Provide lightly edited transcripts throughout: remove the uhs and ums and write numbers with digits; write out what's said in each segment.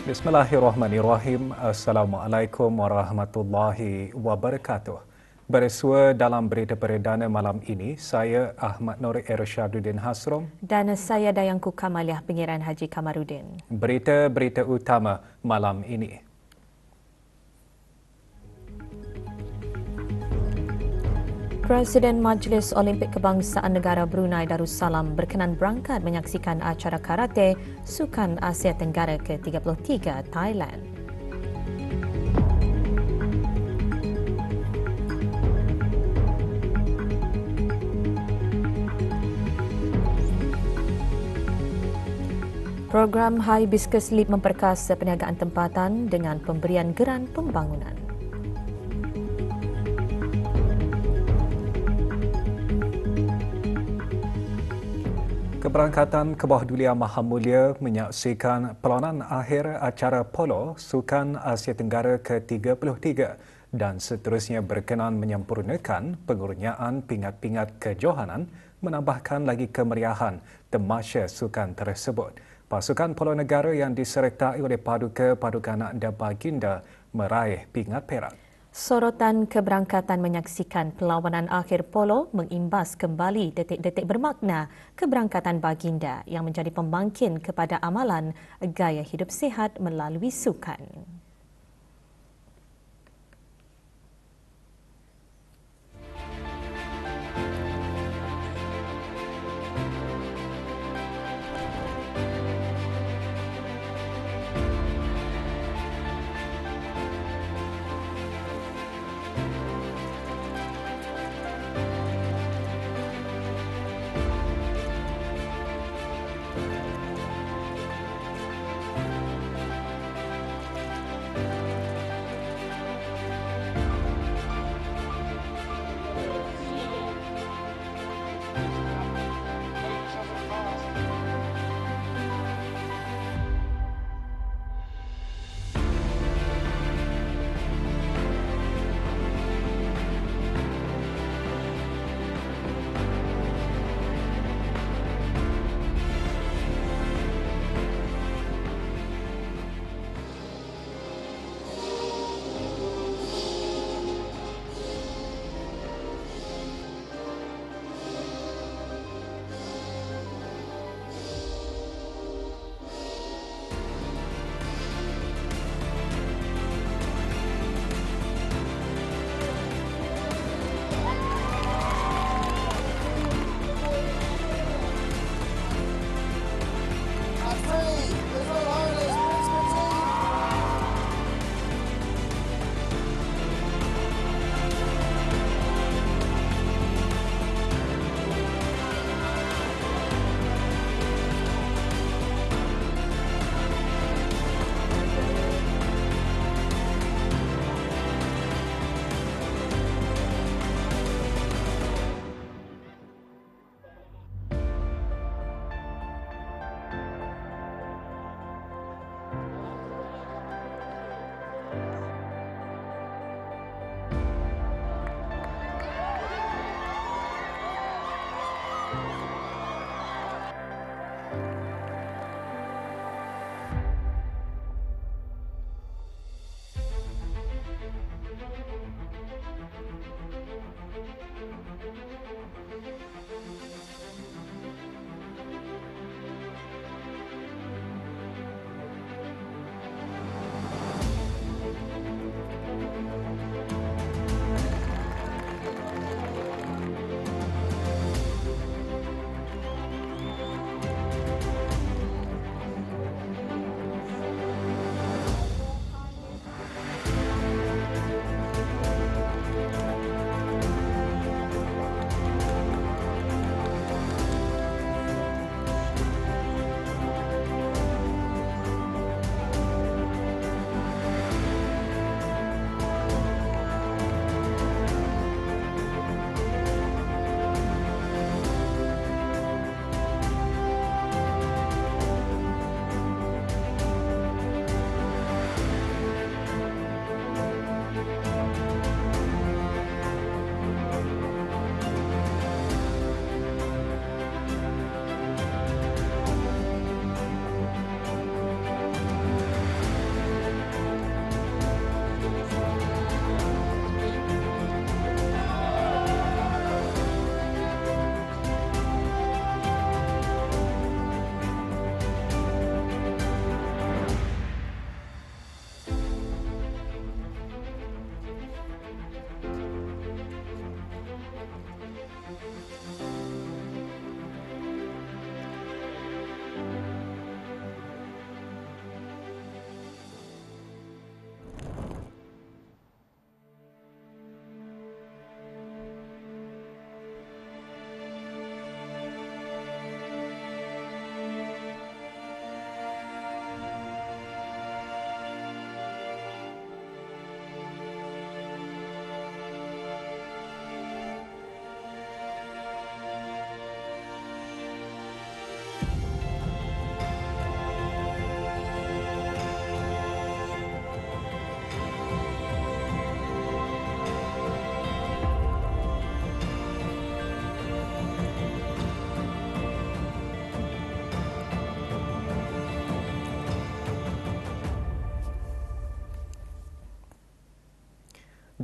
Bismillahirrahmanirrahim. Assalamualaikum warahmatullahi wabarakatuh. Bersua dalam berita perdana malam ini, saya Ahmad Nur Irsyaduddin Hasrom dan saya Dayangku Kamaliah Pengiran Haji Kamarudin. Berita-berita utama malam ini. Presiden Majlis Olimpik Kebangsaan Negara Brunei Darussalam berkenan berangkat menyaksikan acara karate Sukan Asia Tenggara ke-33 Thailand. Program Hibiscus Leap memperkasa perniagaan tempatan dengan pemberian geran pembangunan. Keberangkatan ke bawah Duli Yang Maha Mulia menyaksikan perlawanan akhir acara polo Sukan Asia Tenggara ke-33 dan seterusnya berkenan menyempurnakan pengurniaan pingat-pingat kejohanan menambahkan lagi kemeriahan temasya sukan tersebut. Pasukan polo negara yang disertai oleh Paduka Anak dan Baginda meraih pingat perak. Sorotan keberangkatan menyaksikan perlawanan akhir polo mengimbas kembali detik-detik bermakna keberangkatan baginda yang menjadi pembangkit kepada amalan gaya hidup sihat melalui sukan.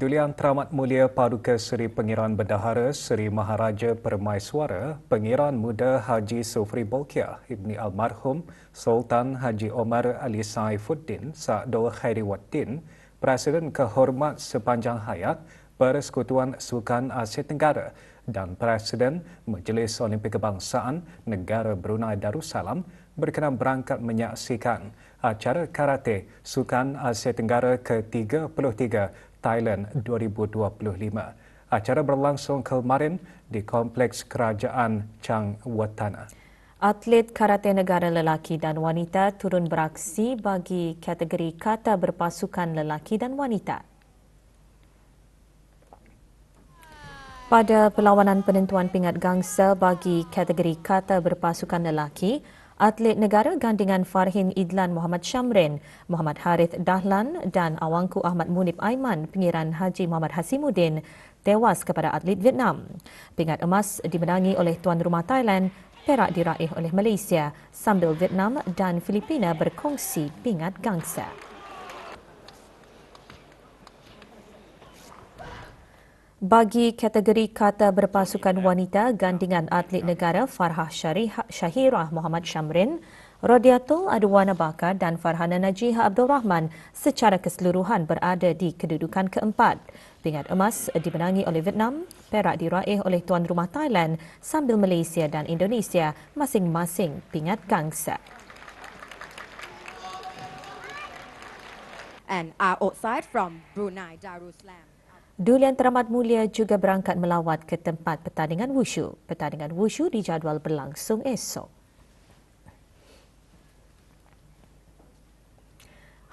Duli Yang Teramat Mulia Paduka Seri Pengiran Bendahara Seri Maharaja Permaiswara Pengiran Muda Haji Sufri Bolkiah Ibni Almarhum Sultan Haji Omar Ali Saifuddin Sa'do Khairiwaddin, Presiden Kehormat sepanjang hayat Persekutuan Sukan Asia Tenggara dan Presiden Majlis Olimpik Kebangsaan Negara Brunei Darussalam berkenan berangkat menyaksikan acara karate Sukan Asia Tenggara ke-33 Thailand 2025. Acara berlangsung kemarin di Kompleks Kerajaan Changwatana. Atlet karate negara lelaki dan wanita turun beraksi bagi kategori kata berpasukan lelaki dan wanita. Pada perlawanan penentuan pingat gangsa bagi kategori kata berpasukan lelaki, atlet negara gandingan Farhin Idlan Muhammad Syamrin, Muhammad Harith Dahlan dan awangku Ahmad Munib Aiman Pengiran Haji Muhammad Hasimuddin tewas kepada atlet Vietnam. Pingat emas dimenangi oleh tuan rumah Thailand, perak diraih oleh Malaysia sambil Vietnam dan Filipina berkongsi pingat gangsa. Bagi kategori kata berpasukan wanita, gandingan atlet negara Farhah Syahirah Muhammad Syamrin, Rodiatul Adwana Bakar dan Farhana Najihah Abdul Rahman secara keseluruhan berada di kedudukan keempat. Pingat emas dimenangi oleh Vietnam, perak diraih oleh tuan rumah Thailand sambil Malaysia dan Indonesia masing-masing pingat gangsa. And outside from Brunei Darussalam. Duli Yang Teramat Mulia juga berangkat melawat ke tempat pertandingan wushu. Pertandingan wushu dijadual berlangsung esok.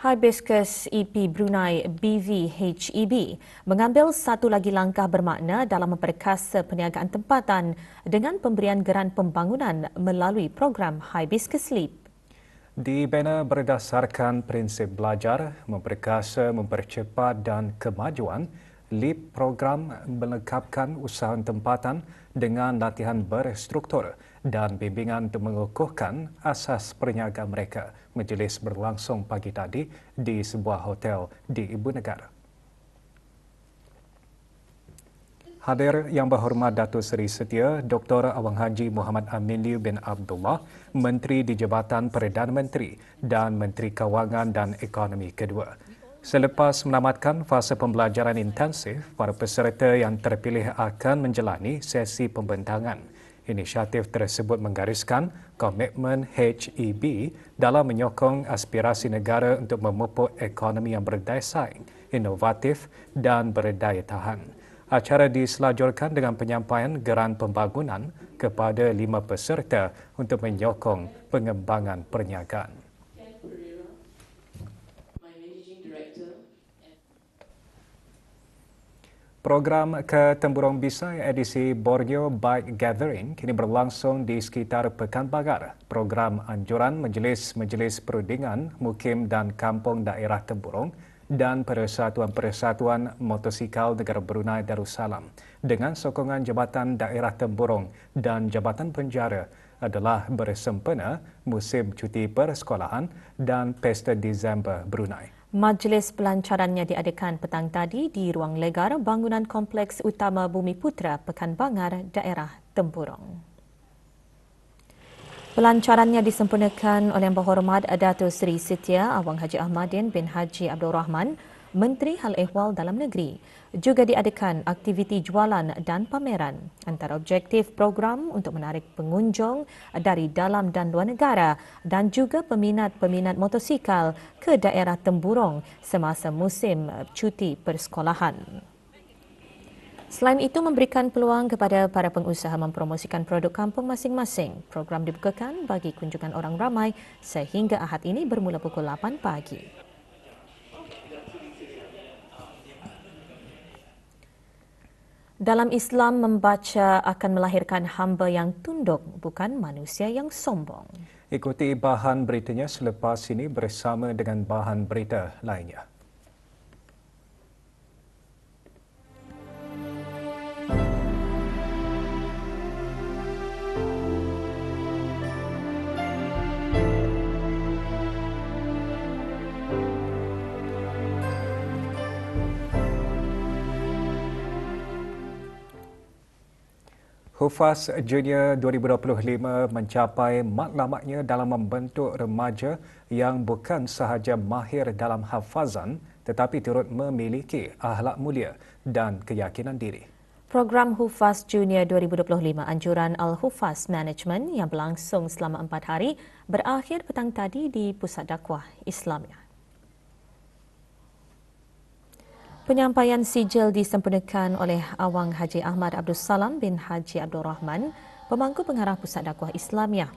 Hibiscus EP Brunei BVHEB mengambil satu lagi langkah bermakna dalam memperkasa perniagaan tempatan dengan pemberian geran pembangunan melalui program Hibiscus Leap. Dibina berdasarkan prinsip belajar, memperkasa, mempercepat dan kemajuan, LEAP program melengkapkan usaha tempatan dengan latihan berstruktur dan bimbingan untuk mengukuhkan asas perniagaan mereka. Majlis berlangsung pagi tadi di sebuah hotel di Ibu Negara. Hadir Yang Berhormat Datuk Seri Setia Dr. Awang Haji Muhammad Amin Liu bin Abdullah, Menteri di Jabatan Perdana Menteri dan Menteri Kewangan dan Ekonomi kedua. Selepas menamatkan fasa pembelajaran intensif, para peserta yang terpilih akan menjalani sesi pembentangan. Inisiatif tersebut menggariskan komitmen HEB dalam menyokong aspirasi negara untuk memupuk ekonomi yang berdaya saing, inovatif dan berdaya tahan. Acara diselajurkan dengan penyampaian geran pembangunan kepada 5 peserta untuk menyokong pengembangan perniagaan. Program Ketempurung Bisai edisi Borneo Bike Gathering kini berlangsung di sekitar Pekan Bagar. Program anjuran Majlis-Majlis Perundingan Mukim dan Kampung Daerah Tempurung dan Persatuan-Persatuan Motosikal Negara Brunei Darussalam dengan sokongan Jabatan Daerah Tempurung dan Jabatan Penjara adalah bersempena musim cuti persekolahan dan Pesta Disember Brunei. Majlis pelancarannya diadakan petang tadi di Ruang Legar Bangunan Kompleks Utama Bumi Putra Pekan Bangar, Daerah Tempurung. Pelancarannya disempurnakan oleh Yang Berhormat Datuk Seri Setia Awang Haji Ahmadin bin Haji Abdul Rahman, Menteri Hal Ehwal Dalam Negeri. Juga diadakan aktiviti jualan dan pameran. Antara objektif program untuk menarik pengunjung dari dalam dan luar negara dan juga peminat-peminat motosikal ke daerah Tempurung semasa musim cuti persekolahan. Selain itu, memberikan peluang kepada para pengusaha mempromosikan produk kampung masing-masing. Program dibukakan bagi kunjungan orang ramai sehingga Ahad ini bermula pukul 8 pagi. Dalam Islam, membaca akan melahirkan hamba yang tunduk, bukan manusia yang sombong. Ikuti bahan beritanya selepas ini bersama dengan bahan berita lainnya. Hufaz Junior 2025 mencapai matlamatnya dalam membentuk remaja yang bukan sahaja mahir dalam hafazan tetapi turut memiliki akhlak mulia dan keyakinan diri. Program Hufaz Junior 2025 Anjuran Al-Hufaz Management yang berlangsung selama 4 hari berakhir petang tadi di Pusat Dakwah Islamiyah. Penyampaian sijil disempurnakan oleh Awang Haji Ahmad Abdul Salam bin Haji Abdul Rahman, pemangku pengarah Pusat Dakwah Islamiyah.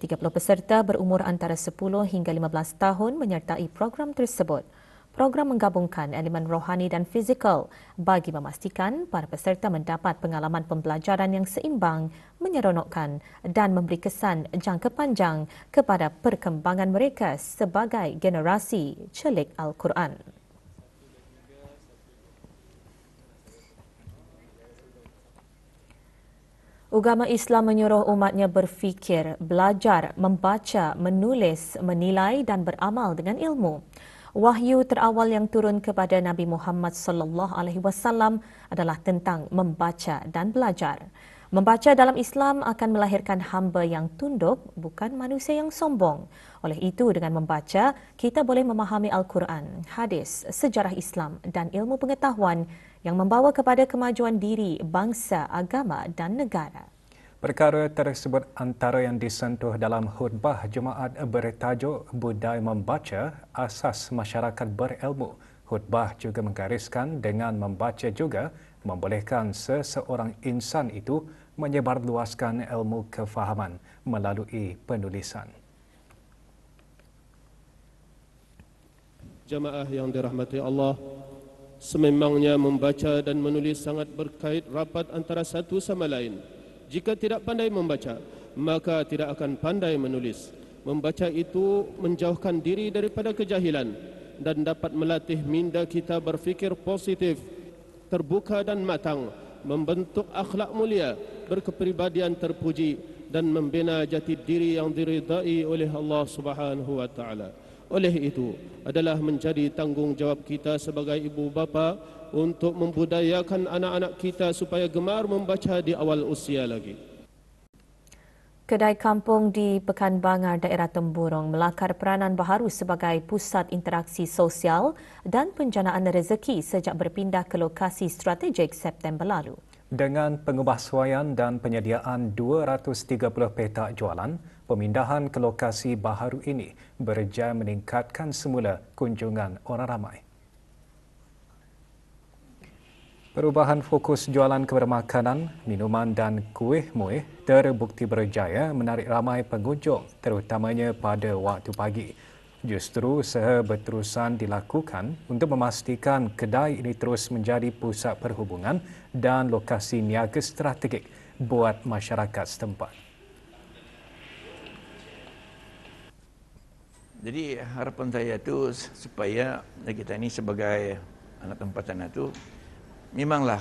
30 peserta berumur antara 10 hingga 15 tahun menyertai program tersebut. Program menggabungkan elemen rohani dan fizikal bagi memastikan para peserta mendapat pengalaman pembelajaran yang seimbang, menyeronokkan dan memberi kesan jangka panjang kepada perkembangan mereka sebagai generasi celik Al-Quran. Agama Islam menyuruh umatnya berfikir, belajar, membaca, menulis, menilai dan beramal dengan ilmu. Wahyu terawal yang turun kepada Nabi Muhammad sallallahu alaihi wasallam adalah tentang membaca dan belajar. Membaca dalam Islam akan melahirkan hamba yang tunduk, bukan manusia yang sombong. Oleh itu, dengan membaca, kita boleh memahami Al-Quran, hadis, sejarah Islam dan ilmu pengetahuan yang membawa kepada kemajuan diri, bangsa, agama dan negara. Perkara tersebut antara yang disentuh dalam khutbah Jumaat bertajuk Budaya Membaca Asas Masyarakat Berilmu. Khutbah juga menggariskan dengan membaca juga membolehkan seseorang insan itu menyebarluaskan ilmu kefahaman melalui penulisan. Jamaah yang dirahmati Allah, sememangnya membaca dan menulis sangat berkait rapat antara satu sama lain. Jika tidak pandai membaca, maka tidak akan pandai menulis. Membaca itu menjauhkan diri daripada kejahilan dan dapat melatih minda kita berfikir positif, terbuka dan matang, membentuk akhlak mulia, berkepribadian terpuji dan membina jati diri yang diridai oleh Allah Subhanahu wa taala. Oleh itu, adalah menjadi tanggungjawab kita sebagai ibu bapa untuk membudayakan anak-anak kita supaya gemar membaca di awal usia lagi. Kedai kampung di Pekan Bangar, daerah Temburong melakar peranan baharu sebagai pusat interaksi sosial dan penjanaan rezeki sejak berpindah ke lokasi strategik September lalu. Dengan pengubahsuaian dan penyediaan 230 petak jualan, pemindahan ke lokasi baharu ini berjaya meningkatkan semula kunjungan orang ramai. Perubahan fokus jualan kebermakanan, minuman dan kuih muih terbukti berjaya menarik ramai pengunjung terutamanya pada waktu pagi. Justru usaha berterusan dilakukan untuk memastikan kedai ini terus menjadi pusat perhubungan dan lokasi niaga strategik buat masyarakat setempat. Jadi harapan saya itu supaya kita ini sebagai anak tempatan itu memanglah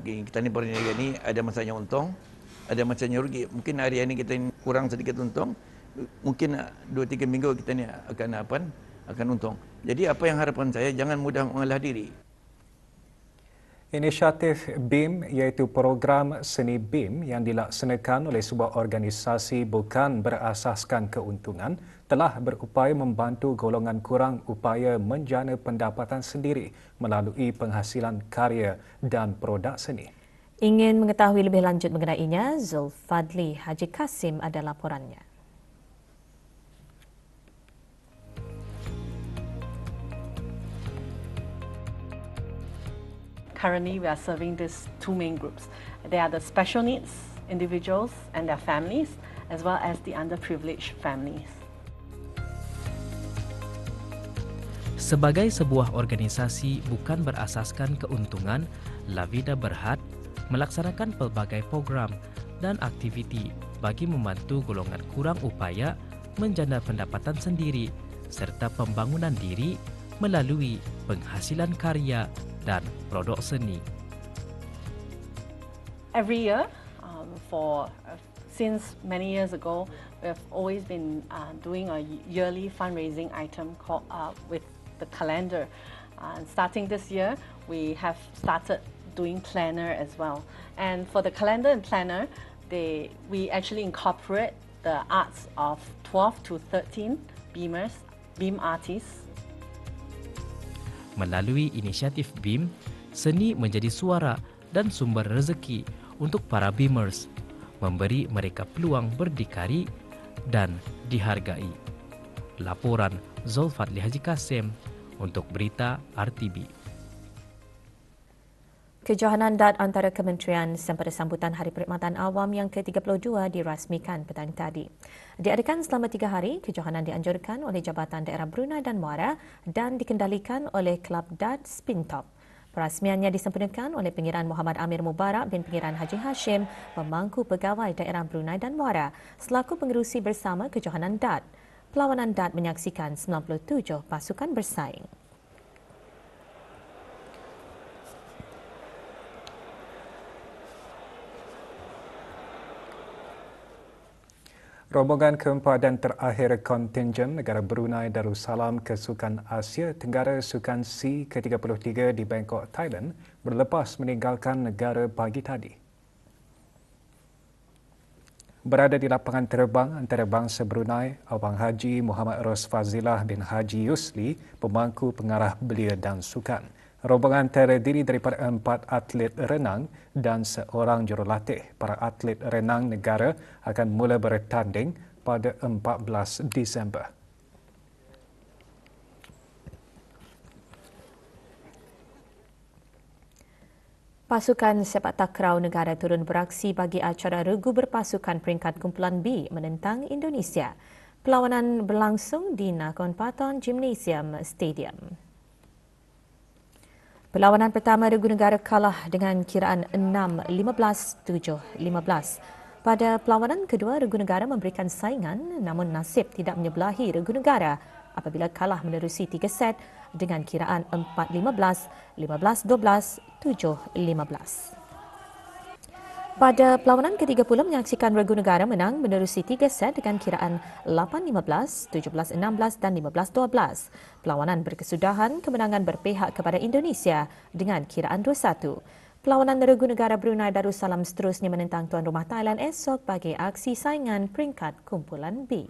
kita ni berniaga ni ada masanya untung, ada masanya rugi. Mungkin hari ini kita kurang sedikit untung, mungkin 2-3 minggu kita ni akan untung. Jadi apa yang harapan saya, jangan mudah mengalah diri. Inisiatif BIM iaitu program seni BIM yang dilaksanakan oleh sebuah organisasi bukan berasaskan keuntungan telah berupaya membantu golongan kurang upaya menjana pendapatan sendiri melalui penghasilan karya dan produk seni. Ingin mengetahui lebih lanjut mengenainya, Zulfadli Haji Kasim ada laporannya. Currently, we are serving these two main groups. They are the special needs individuals and their families, as well as the underprivileged families. Sebagai sebuah organisasi bukan berasaskan keuntungan, La Vida Berhad melaksanakan pelbagai program dan aktiviti bagi membantu golongan kurang upaya menjana pendapatan sendiri serta pembangunan diri melalui penghasilan karya dan produk seni. Every year, since many years ago, we have always been doing a yearly fundraising item called with the calendar. Starting this year, we have started doing planner as well. And for the calendar and planner, we actually incorporate the arts of 12 to 13 BEAM artists. Melalui inisiatif BEAM, seni menjadi suara dan sumber rezeki untuk para BEAMers, memberi mereka peluang berdikari dan dihargai. Laporan Zulfadli Haji Kasim untuk Berita RTB. Kejohanan DAT antara kementerian sempena sambutan Hari Perkhidmatan Awam yang ke-32 dirasmikan petang tadi. Diadakan selama 3 hari, kejohanan dianjurkan oleh Jabatan Daerah Brunei dan Muara dan dikendalikan oleh Kelab DAT Spintop. Perasmiannya disempurnakan oleh Pengiran Muhammad Amir Mubarak bin Pengiran Haji Hashim, Pemangku Pegawai Daerah Brunei dan Muara, selaku pengerusi bersama kejohanan DAT. Perlawanan DAT menyaksikan 97 pasukan bersaing. Rombongan keempat dan terakhir kontingen negara Brunei Darussalam ke Sukan Asia Tenggara Sukan C ke-33 di Bangkok, Thailand berlepas meninggalkan negara pagi tadi. Berada di lapangan terbang antarabangsa Brunei, Abang Haji Muhammad Ros Fazilah bin Haji Yusli, pemangku pengarah belia dan sukan. Rombongan terdiri daripada 4 atlet renang dan seorang jurulatih. Para atlet renang negara akan mula bertanding pada 14 Disember. Pasukan sepak takraw negara turun beraksi bagi acara regu berpasukan peringkat kumpulan B menentang Indonesia. Perlawanan berlangsung di Nakhon Pathom Gymnasium Stadium. Perlawanan pertama regu negara kalah dengan kiraan 6-15, 7-15. Pada perlawanan kedua, regu negara memberikan saingan namun nasib tidak menyebelahi regu negara apabila kalah menerusi 3 set dengan kiraan 4-15, 15-12, 7-15. Pada perlawanan ke-30 menyaksikan regu negara menang menerusi 3 set dengan kiraan 8-15, 17-16 dan 15-12. Perlawanan berkesudahan kemenangan berpihak kepada Indonesia dengan kiraan 2-1. Perlawanan regu negara Brunei Darussalam seterusnya menentang tuan rumah Thailand esok bagi aksi saingan peringkat kumpulan B.